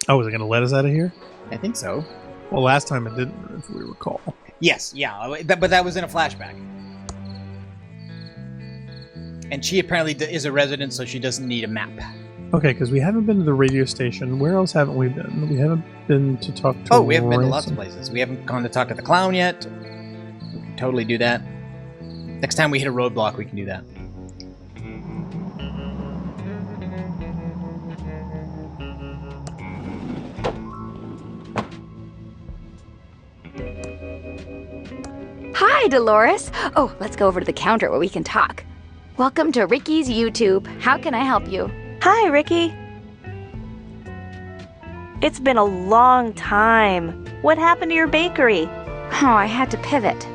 Oh, is it going to let us out of here? I think so. Well, last time it didn't, if we recall. Yes, yeah, but that was in a flashback. And she apparently is a resident, so she doesn't need a map. Okay, because we haven't been to the radio station. Where else haven't we been? We haven't been to talk to... we haven't been to lots of places. We haven't gone to talk to the clown yet. We can totally do that. Next time we hit a roadblock, we can do that. Hi, Dolores. Oh, let's go over to the counter where we can talk. Welcome to Ricky's YouTube. How can I help you? Hi, Ricky. It's been a long time. What happened to your bakery? Oh, I had to pivot.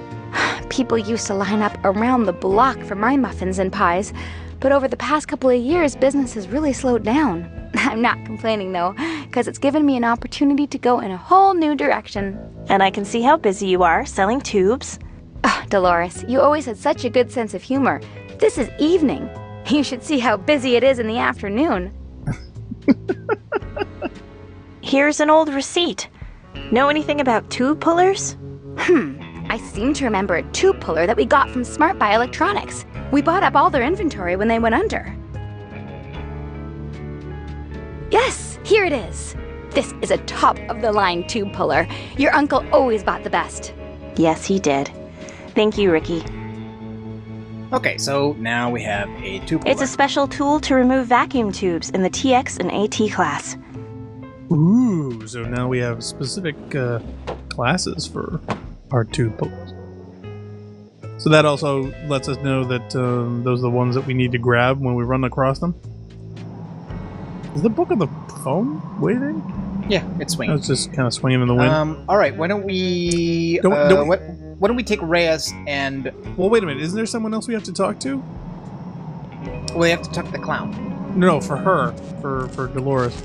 People used to line up around the block for my muffins and pies, but over the past couple of years, business has really slowed down. I'm not complaining, though, because it's given me an opportunity to go in a whole new direction. And I can see how busy you are selling tubes. Oh, Dolores, you always had such a good sense of humor. This is evening. You should see how busy it is in the afternoon. Here's an old receipt. Know anything about tube pullers? I seem to remember a tube puller that we got from Smart Buy Electronics. We bought up all their inventory when they went under. Yes, here it is. This is a top-of-the-line tube puller. Your uncle always bought the best. Yes, he did. Thank you, Ricky. Okay, so now we have a tube puller. It's a special tool to remove vacuum tubes in the TX and AT class. Ooh, so now we have specific classes for our tube pullers. So that also lets us know that those are the ones that we need to grab when we run across them. Is the book on the phone waiting? Yeah, it's swinging. It's just kind of swinging in the wind. All right, why don't we... why don't we take Reyes and... Well, wait a minute. Isn't there someone else we have to talk to? Well, we have to talk to the clown. No, for her. For Dolores.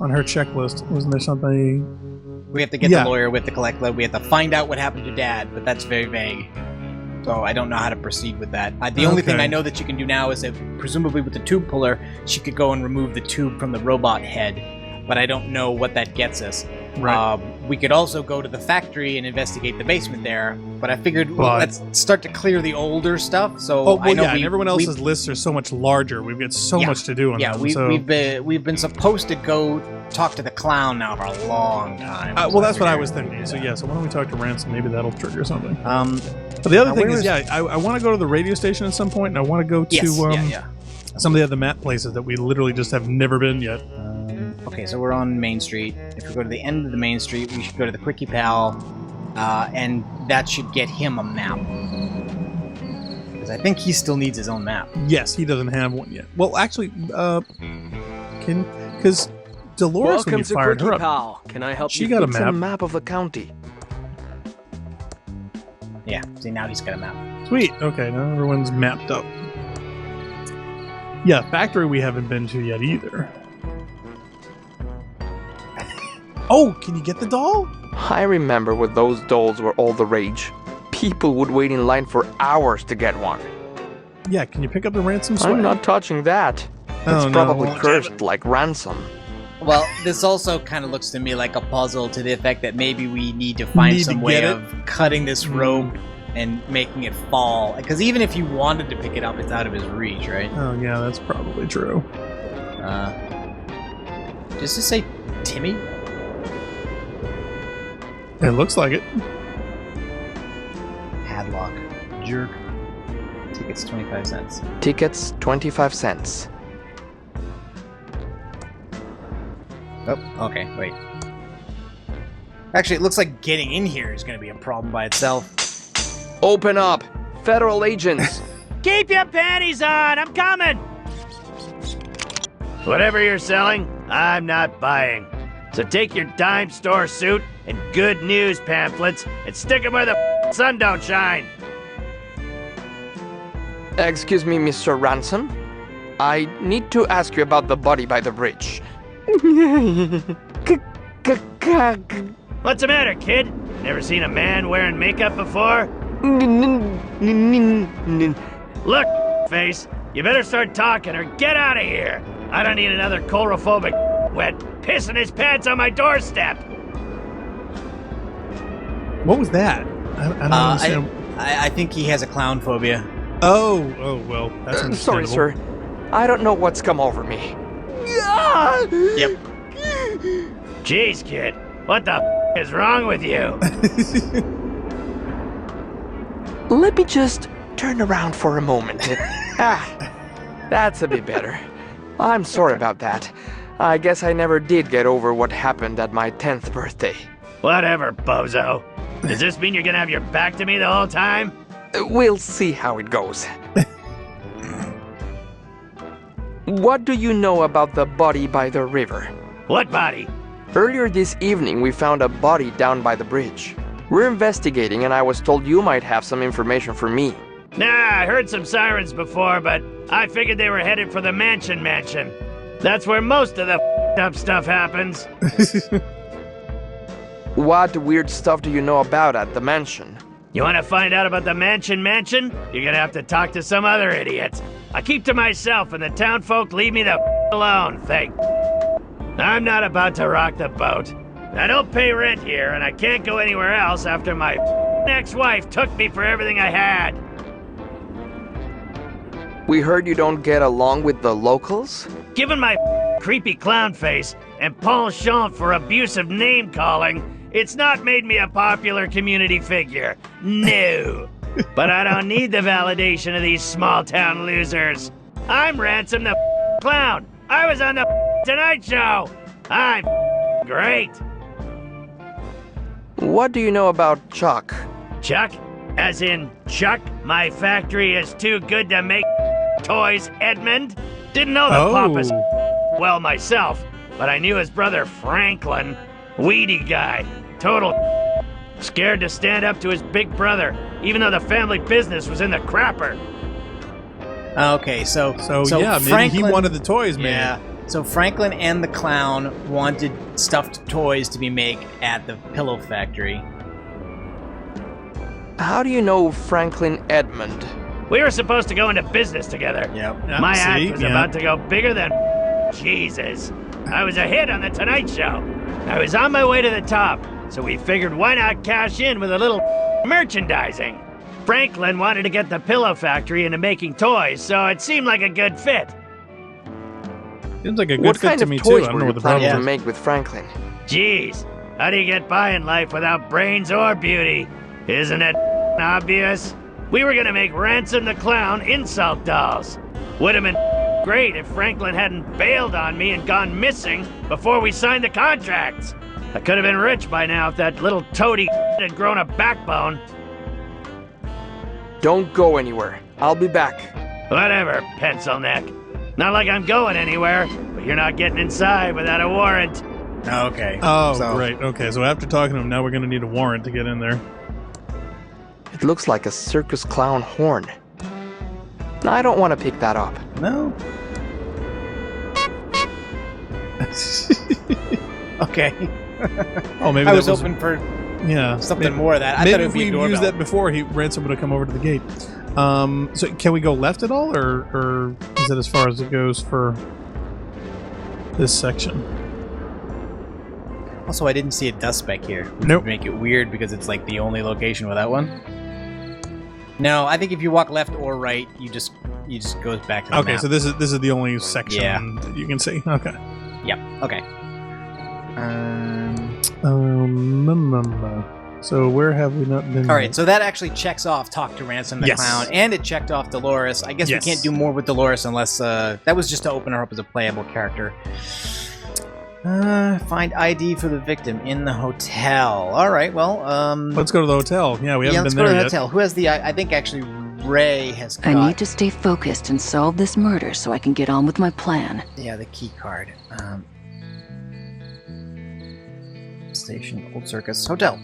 On her checklist, wasn't there something... We have to get the lawyer with the collect lead. We have to find out what happened to Dad, but that's very vague. So I don't know how to proceed with that. The only thing I know that you can do now is that, presumably with the tube puller, she could go and remove the tube from the robot head. But I don't know what that gets us. Right. We could also go to the factory and investigate the basement there. But I figured, let's start to clear the older stuff. So I know and everyone else's lists are so much larger. We've got so much to do on them. We've been supposed to go talk to the clown now for a long time. Well, that's what I was thinking. So why don't we talk to Ransome? Maybe that'll trigger something. But the other thing is, I want to go to the radio station at some point, and I want to go to some of the other map places that we literally just have never been yet. Okay, so we're on Main Street. If we go to the end of the Main Street, we should go to the Quickie Pal, and that should get him a map. Because I think he still needs his own map. Yes, he doesn't have one yet. Well, actually, because Dolores, when you fired her up, Pal. Can I help she you got a fix map. a map of the county? Yeah, see, now he's got a map. Sweet. Okay, now everyone's mapped up. Yeah, factory we haven't been to yet either. Oh, can you get the doll? I remember when those dolls were all the rage. People would wait in line for hours to get one. Yeah, can you pick up the Ransome swag? I'm not touching that. It's probably cursed like Ransome. Well, this also kind of looks to me like a puzzle to the effect that maybe we need to find some way of cutting this rope and making it fall. Because even if you wanted to pick it up, it's out of his reach, right? Oh, yeah, that's probably true. Does this say Timmy? It looks like it. Hadlock. Jerk. Tickets 25 cents. Tickets 25 cents. Oh, okay, wait. Actually, it looks like getting in here is going to be a problem by itself. Open up! Federal agents! Keep your panties on! I'm coming! Whatever you're selling, I'm not buying. So take your dime store suit and good news pamphlets and stick them where the sun don't shine. Excuse me, Mr. Ransome. I need to ask you about the body by the bridge. What's the matter, kid? Never seen a man wearing makeup before? Look, face, you better start talking or get out of here. I don't need another chlorophobic wet pissing his pants on my doorstep. What was that? I don't understand. I think he has a clown phobia. Oh, well, that's Sorry, understandable. sir. I don't know what's come over me. Yep. Jeez, kid, what the is wrong with you? Let me just turn around for a moment. That's a bit better. I'm sorry about that. I guess I never did get over what happened at my 10th birthday. Whatever, bozo. Does this mean you're gonna have your back to me the whole time? We'll see how it goes. What do you know about the body by the river? What body? Earlier this evening, we found a body down by the bridge. We're investigating, and I was told you might have some information for me. Nah, I heard some sirens before, but I figured they were headed for the mansion. That's where most of the up stuff happens. What weird stuff do you know about at the mansion? You want to find out about the mansion? You're gonna have to talk to some other idiot. I keep to myself, and the town folk leave me the alone, I'm not about to rock the boat. I don't pay rent here, and I can't go anywhere else after my ex-wife took me for everything I had. We heard you don't get along with the locals? Given my creepy clown face and penchant for abusive name-calling, it's not made me a popular community figure. No. But I don't need the validation of these small-town losers. I'm Ransome the Clown. I was on the Tonight Show. I'm great. What do you know about Chuck? Chuck? As in, Chuck, my factory is too good to make toys, Edmund? Didn't know the pompous well myself, but I knew his brother Franklin. Weedy guy. Total scared to stand up to his big brother, even though the family business was in the crapper. Okay, so yeah, Franklin, maybe he wanted the toys made. Yeah. So Franklin and the clown wanted stuffed toys to be made at the pillow factory. How do you know Franklin Edmund? We were supposed to go into business together. Yep. My act was about to go bigger than Jesus. I was a hit on the Tonight Show. I was on my way to the top, so we figured why not cash in with a little merchandising. Franklin wanted to get the pillow factory into making toys, so it seemed like a good fit. Seems like a good What fit kind to of me toys too. I don't were know you what the planning problem to is. make with Franklin? Jeez, how do you get by in life without brains or beauty? Isn't it obvious? We were gonna make Ransome the Clown insult dolls. Would have been great if Franklin hadn't bailed on me and gone missing before we signed the contracts. I could have been rich by now if that little toady had grown a backbone. Don't go anywhere. I'll be back. Whatever, pencil neck. Not like I'm going anywhere, but you're not getting inside without a warrant. Okay. Oh, great. Okay, so after talking to him, now we're going to need a warrant to get in there. It looks like a circus clown horn. I don't want to pick that up. No. Okay. Oh, maybe I that was hoping for something more of that. I thought maybe it if would be we a doorbell. used that before, Ransom would have come over to the gate. So can we go left at all, or is it as far as it goes for this section? Also, I didn't see a dust speck here. Which Nope. would make it weird because it's like the only location without one. No, I think if you walk left or right, you just goes back to the Okay, map. so this is the only section Yeah. that you can see. Okay. Yep. Okay. So where have we not been? All right, so that actually checks off Talk to Ransome the Yes. Clown, and it checked off Dolores. I guess Yes. we can't do more with Dolores unless that was just to open her up as a playable character. Find ID for the victim in the hotel. All right, well, Let's go to the hotel. Yeah, we haven't let's been go to there the yet. hotel. Who has the? I think actually Ray has. I got- need to stay focused and solve this murder so I can get on with my plan. Yeah, the key card. Station, Old Circus, Hotel.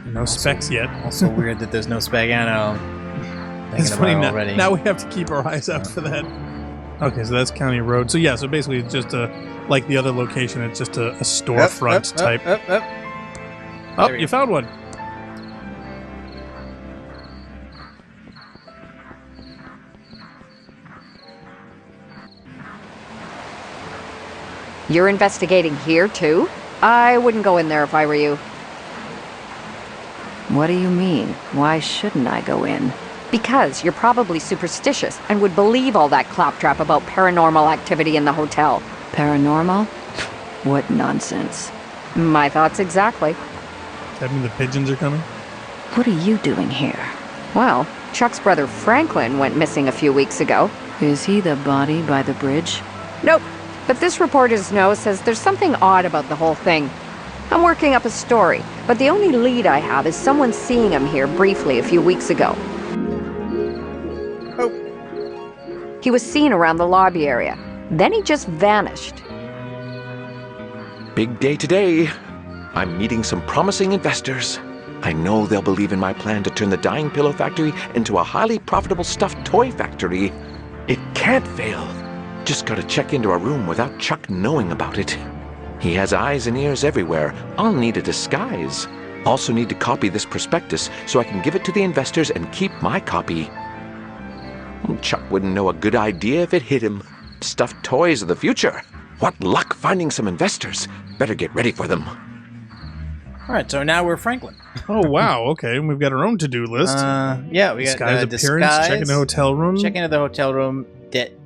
No specs yet. Also weird that there's no Spagano. It's funny now. already. Now we have to keep our eyes out for that. Okay, so that's County Road. So yeah, so basically it's just like the other location, it's just a storefront type. Oh, you found one. You're investigating here, too? I wouldn't go in there if I were you. What do you mean? Why shouldn't I go in? Because you're probably superstitious and would believe all that claptrap about paranormal activity in the hotel. Paranormal? What nonsense. My thoughts exactly. Does that mean the pigeons are coming? What are you doing here? Well, Chuck's brother Franklin went missing a few weeks ago. Is he the body by the bridge? Nope. But this reporter's note says there's something odd about the whole thing. I'm working up a story, but the only lead I have is someone seeing him here briefly a few weeks ago. Oh. He was seen around the lobby area. Then he just vanished. Big day today. I'm meeting some promising investors. I know they'll believe in my plan to turn the dying pillow factory into a highly profitable stuffed toy factory. It can't fail. Just gotta check into a room without Chuck knowing about it. He has eyes and ears everywhere. I'll need a disguise. Also need to copy this prospectus so I can give it to the investors and keep my copy. Chuck wouldn't know a good idea if it hit him. Stuffed toys of the future. What luck finding some investors. Better get ready for them. Alright, so now we're Franklin. Oh, wow. Okay, we've got our own to-do list. Yeah, we got disguise appearance, check in the hotel room. Check into the hotel room,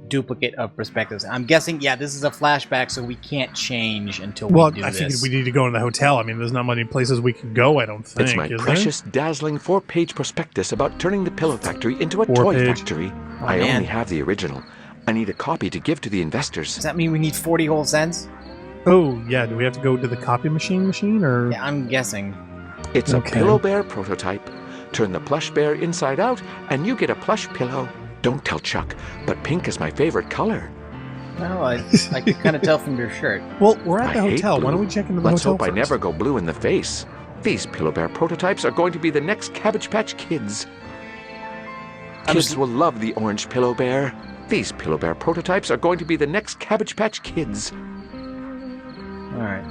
duplicate of prospectus. I'm guessing, yeah, this is a flashback, so we can't change until we do this. Well, I think we need to go in the hotel. I mean, there's not many places we can go, I don't think. It's my precious, dazzling 4-page prospectus about turning the pillow factory into a toy factory. Oh, I only have the original. I need a copy to give to the investors. Does that mean we need 40 whole cents? Oh, yeah. Do we have to go to the copy machine, or...? Yeah, I'm guessing. It's a Pillow Bear prototype. Turn the plush bear inside out, and you get a plush pillow. Don't tell Chuck, but pink is my favorite color. Well, I can kind of tell from your shirt. Well, we're at the hotel. Why don't we check into the Let's hotel hope first? I never go blue in the face. These Pillow Bear prototypes are going to be the next Cabbage Patch Kids. Kids will love the orange Pillow Bear. These Pillow Bear prototypes are going to be the next Cabbage Patch Kids. Alright.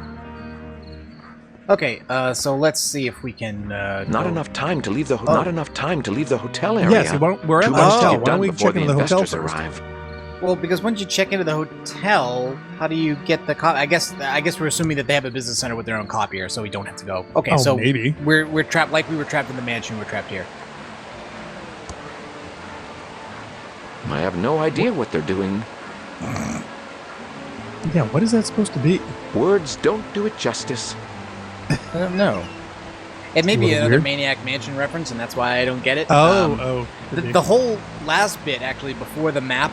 Okay, so let's see if we can, Not enough time to leave the hotel area. Yes, we're at the hotel. Why don't we check into the hotel first? Arrive. Well, because once you check into the hotel, how do you get the copy? I guess we're assuming that they have a business center with their own copier, so we don't have to go. Okay, so maybe we're trapped like we were trapped in the mansion. We're trapped here. I have no idea what they're doing. Yeah, what is that supposed to be? Words don't do it justice. I don't know. It may be another Maniac Mansion reference, and that's why I don't get it. The whole last bit, actually, before the map,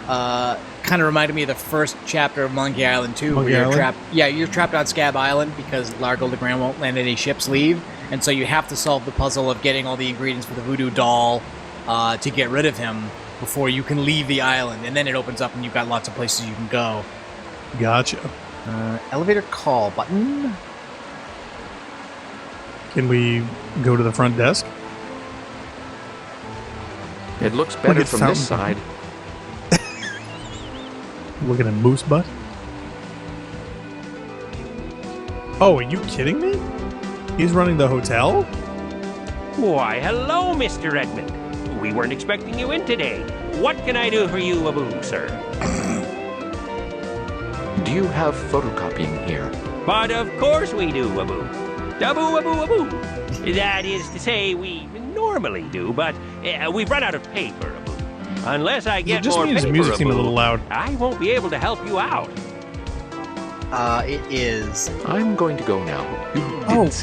kind of reminded me of the first chapter of Monkey Island 2, where you're trapped. Yeah, you're trapped on Scab Island because Largo Legrand won't let any ships leave, and so you have to solve the puzzle of getting all the ingredients for the voodoo doll to get rid of him before you can leave the island, and then it opens up and you've got lots of places you can go. Gotcha. Elevator call button. Can we go to the front desk? It looks better from this side. Looking at Moose Butt? Oh, are you kidding me? He's running the hotel? Why, hello, Mr. Redmond. We weren't expecting you in today. What can I do for you, Abu, sir? Do you have photocopying here? But of course we do, Abu. Abu. That is to say, we normally do, but we've run out of paper, Abu. Unless I get more paper, his music seemed a little loud. I won't be able to help you out. It is. I'm going to go now.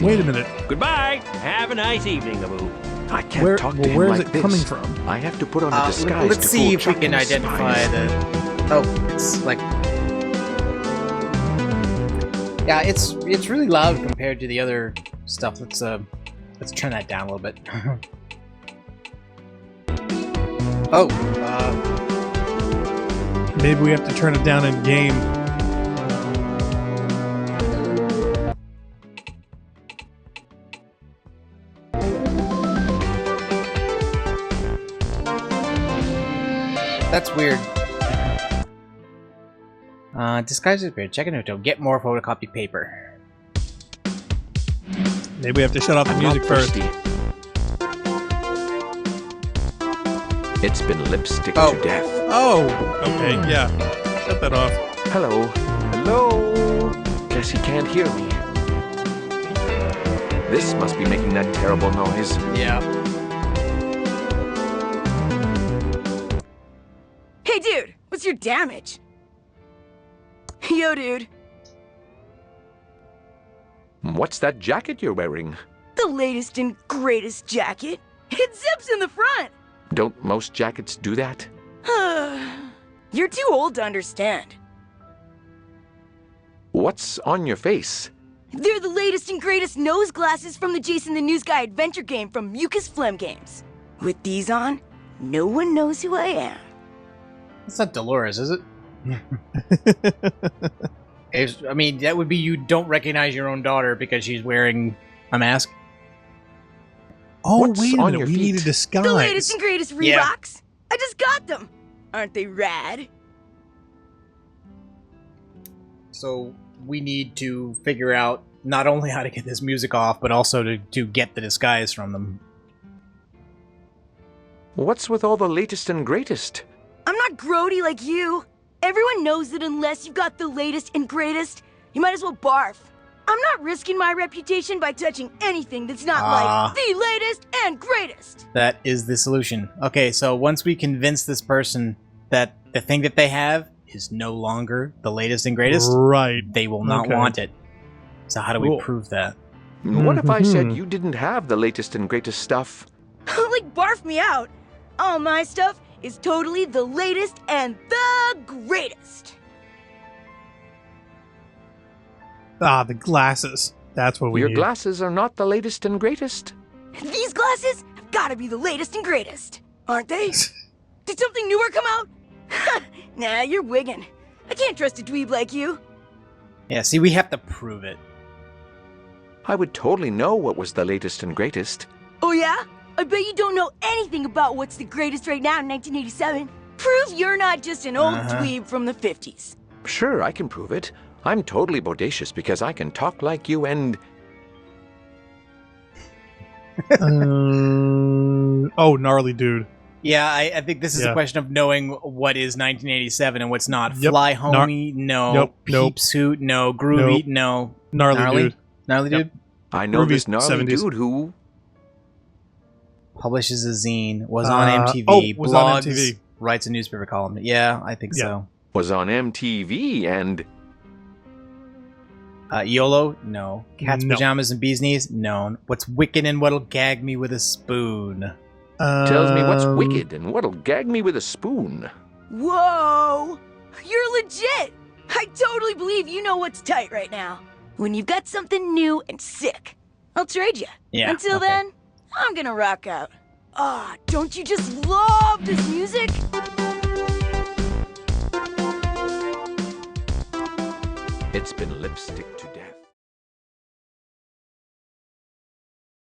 Wait a minute. Goodbye. Have a nice evening, Abu. I can't talk to him where is like it this. coming from? I have to put on a disguise let's to see fool if we Chuck can and his identify spies. it's like... Yeah, it's really loud compared to the other stuff. Let's turn that down a little bit. Maybe we have to turn it down in game. That's weird. Disguise as beard. Check in hotel. Get more photocopy paper. Maybe we have to shut off the music first. It's been lipstick to death. Oh, okay, yeah. Shut that off. Hello. Hello. Guess he can't hear me. This must be making that terrible noise. Yeah. Hey, dude, what's your damage? Yo, dude. What's that jacket you're wearing? The latest and greatest jacket. It zips in the front. Don't most jackets do that? You're too old to understand. What's on your face? They're the latest and greatest nose glasses from the Jason the News Guy adventure game from Mucus Phlegm Games. With these on, no one knows who I am. That's not Dolores, is it? I mean, that would be you don't recognize your own daughter because she's wearing a mask. Oh, What's wait a on minute. your We need a feet? disguise. The latest and greatest Reeboks. Yeah. I just got them. Aren't they rad? So we need to figure out not only how to get this music off, but also to get the disguise from them. What's with all the latest and greatest? I'm not grody like you. Everyone knows that unless you've got the latest and greatest, you might as well barf. I'm not risking my reputation by touching anything that's not like the latest and greatest. That is the solution. Okay, so once we convince this person that the thing that they have is no longer the latest and greatest, right? They will not want it. So how do we prove that? What if I said you didn't have the latest and greatest stuff? Like, barf me out. All my stuff is totally the latest and the greatest. Ah, the glasses. That's what we Your need. glasses are not the latest and greatest. These glasses have got to be the latest and greatest, aren't they? Did something newer come out? Nah, you're wiggin'. I can't trust a dweeb like you. Yeah, see, we have to prove it. I would totally know what was the latest and greatest. Oh yeah? I bet you don't know anything about what's the greatest right now in 1987. Prove you're not just an old dweeb from the 50s. Sure, I can prove it. I'm totally bodacious because I can talk like you and... Oh, gnarly dude. Yeah, I think this is a question of knowing what is 1987 and what's not. Yep. Fly Homie, no. Nope. Peep Suit, no. Groovy, no. Gnarly dude. Gnarly dude? I know Groovy this gnarly 70s. dude who... Publishes a zine, was on MTV, was blogs, on MTV. Writes a newspaper column. Yeah, I think so. Was on MTV and... YOLO? No. Cat's No. Pajamas and Bee's Knees? No. What's wicked and what'll gag me with a spoon? Tells me what's wicked and what'll gag me with a spoon. Whoa! You're legit! I totally believe you know what's tight right now. When you've got something new and sick, I'll trade you. Yeah, Until then, I'm gonna rock out. Ah, don't you just love this music? It's been lipstick to death.